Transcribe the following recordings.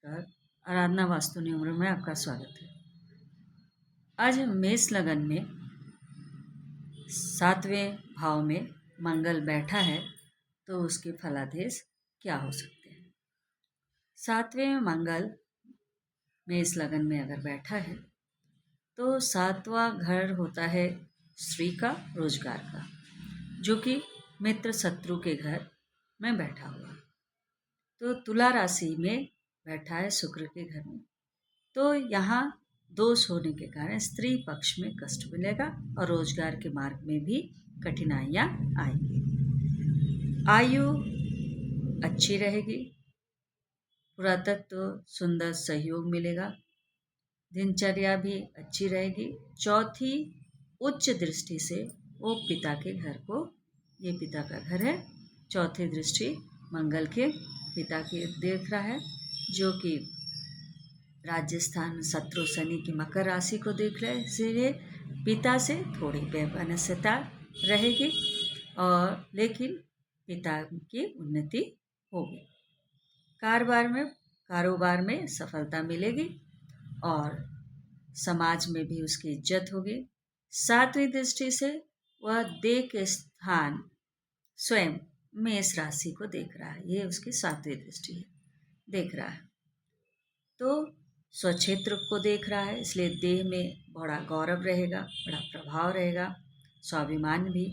नमस्कार। आराधना वास्तु न्यूमरो में आपका स्वागत है। आज मेष लगन में 7वें भाव में मंगल बैठा है, तो उसके फलादेश क्या हो सकते हैं। 7वें मंगल मेष लगन में अगर बैठा है तो 7वां घर होता है स्त्री का, रोजगार का, जो कि मित्र शत्रु के घर में बैठा हुआ। तो तुला राशि में बैठा है शुक्र के घर में, तो यहाँ दोष होने के कारण स्त्री पक्ष में कष्ट मिलेगा और रोजगार के मार्ग में भी कठिनाइयाँ आएंगी। आयु अच्छी रहेगी, पुरातत्व सुंदर सहयोग मिलेगा, दिनचर्या भी अच्छी रहेगी। चौथी उच्च दृष्टि से वो पिता के घर को, ये पिता का घर है, चौथी दृष्टि मंगल के पिता की देख रहा है, जो कि राजस्थान शत्रु शनि की मकर राशि को देख रहे हैं। इसलिए पिता से थोड़ी वैमनस्यता रहेगी और लेकिन पिता की उन्नति होगी। कारोबार में सफलता मिलेगी और समाज में भी उसकी इज्जत होगी। 7वीं दृष्टि से वह देह के स्थान स्वयं मेष राशि को देख रहा है, ये उसकी 7वीं दृष्टि है, देख रहा है। तो स्वक्षेत्र को देख रहा है, इसलिए देह में बड़ा गौरव रहेगा, बड़ा प्रभाव रहेगा, स्वाभिमान भी।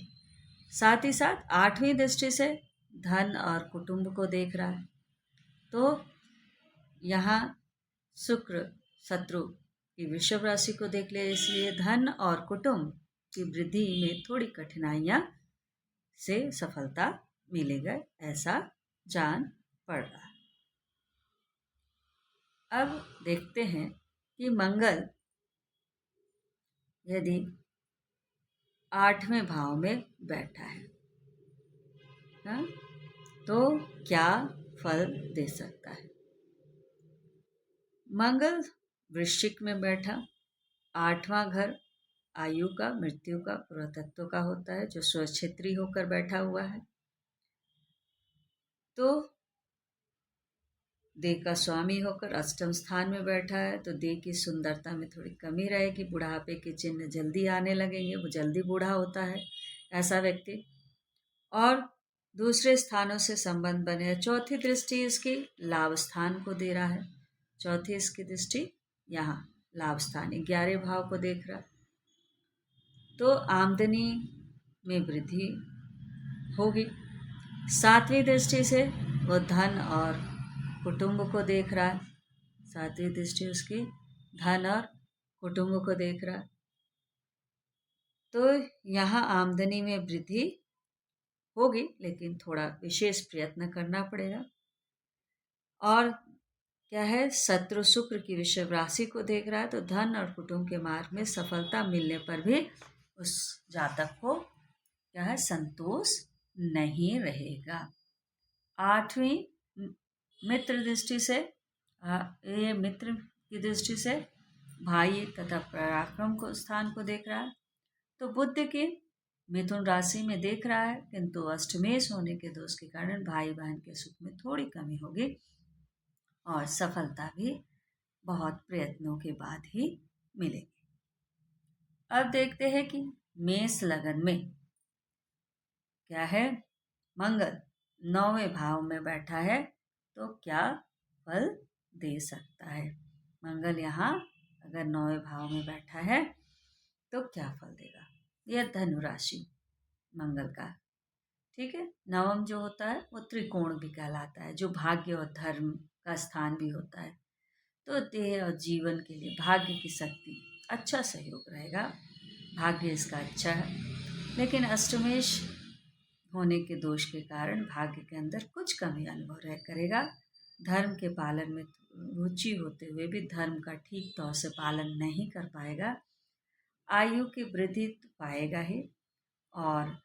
साथ ही साथ 8वीं दृष्टि से धन और कुटुंब को देख रहा है, तो यहाँ शुक्र शत्रु की वृषभ राशि को देख ले, इसलिए धन और कुटुंब की वृद्धि में थोड़ी कठिनाइयाँ से सफलता मिलेगा, ऐसा जान पड़ रहा है। अब देखते हैं कि मंगल यदि 8वें भाव में बैठा है, हाँ, तो क्या फल दे सकता है। मंगल वृश्चिक में बैठा, 8वां घर आयु का, मृत्यु का, पुरातत्व का होता है, जो स्वक्षेत्री होकर बैठा हुआ है। तो देह का स्वामी होकर अष्टम स्थान में बैठा है, तो देह की सुंदरता में थोड़ी कमी रहेगी, बुढ़ापे के चिन्ह जल्दी आने लगेंगे, वो जल्दी बूढ़ा होता है ऐसा व्यक्ति। और दूसरे स्थानों से संबंध बने। चौथी दृष्टि इसकी लाभ स्थान को दे रहा है, चौथी इसकी दृष्टि यहाँ लाभ स्थान 11 भाव को देख रहा, तो आमदनी में वृद्धि होगी। 7वीं दृष्टि से वो धन और कुटुंब को देख रहा है, 7वीं दृष्टि उसकी धन और कुटुंब को देख रहा है, तो यहाँ आमदनी में वृद्धि होगी, लेकिन थोड़ा विशेष प्रयत्न करना पड़ेगा। और क्या है, शत्रु शुक्र की वृषभ राशि को देख रहा है, तो धन और कुटुंब के मार्ग में सफलता मिलने पर भी उस जातक को क्या है, संतोष नहीं रहेगा। 8वीं मित्र दृष्टि से, ये मित्र की दृष्टि से भाई तथा पराक्रम को स्थान को देख रहा है, तो बुध की मिथुन राशि में देख रहा है, किंतु अष्टमेश होने के दोष के कारण भाई बहन के सुख में थोड़ी कमी होगी और सफलता भी बहुत प्रयत्नों के बाद ही मिलेगी। अब देखते हैं कि मेष लगन में क्या है, मंगल 9वें भाव में बैठा है, तो क्या फल दे सकता है। मंगल यहाँ अगर 9वें भाव में बैठा है तो क्या फल देगा। यह धनु राशि मंगल का, ठीक है। नवम जो होता है वो त्रिकोण भी कहलाता है, जो भाग्य और धर्म का स्थान भी होता है, तो देह और जीवन के लिए भाग्य की शक्ति अच्छा सहयोग रहेगा, भाग्य इसका अच्छा है। लेकिन अष्टमेश होने के दोष के कारण भाग्य के अंदर कुछ कमी अनुभव करेगा। धर्म के पालन में रुचि होते हुए भी धर्म का ठीक तौर से पालन नहीं कर पाएगा। आयु की वृद्धि तो पाएगा ही, और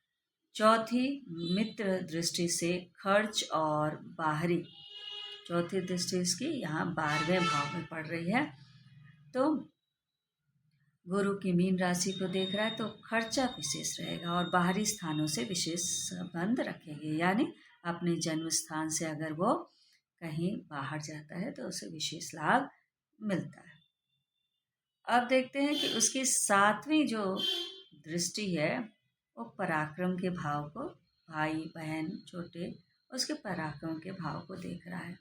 चौथी मित्र दृष्टि से खर्च और बाहरी, चौथी दृष्टि इसकी यहाँ 12वें भाव में पड़ रही है, तो गुरु की मीन राशि को देख रहा है, तो खर्चा विशेष रहेगा और बाहरी स्थानों से विशेष संबंध रखेंगे, यानी अपने जन्म स्थान से अगर वो कहीं बाहर जाता है तो उसे विशेष लाभ मिलता है। अब देखते हैं कि उसकी 7वीं जो दृष्टि है वो पराक्रम के भाव को, भाई बहन छोटे उसके पराक्रम के भाव को देख रहा है।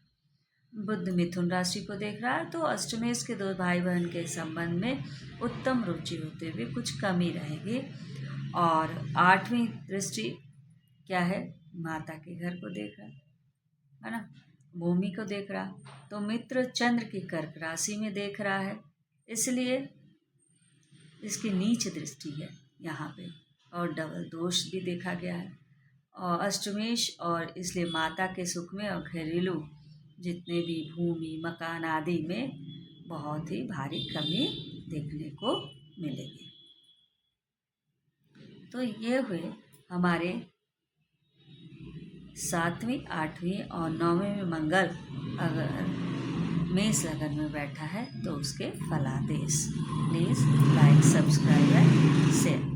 बुध मिथुन राशि को देख रहा है तो अष्टमेश के 2 भाई बहन के संबंध में उत्तम रुचि होते हुए कुछ कमी रहेगी। और 8वीं दृष्टि क्या है, माता के घर को देख रहा है ना, भूमि को देख रहा, तो मित्र चंद्र की कर्क राशि में देख रहा है, इसलिए इसकी नीच दृष्टि है यहाँ पे और डबल दोष भी देखा गया है। और अष्टमेश और इसलिए माता के सुख में और घरेलू जितने भी भूमि मकान आदि में बहुत ही भारी कमी देखने को मिलेगी। तो ये हुए हमारे 7वीं 8वीं और 9वीं में मंगल अगर मेष लगन में बैठा है तो उसके फलादेश। Please like subscribe and share.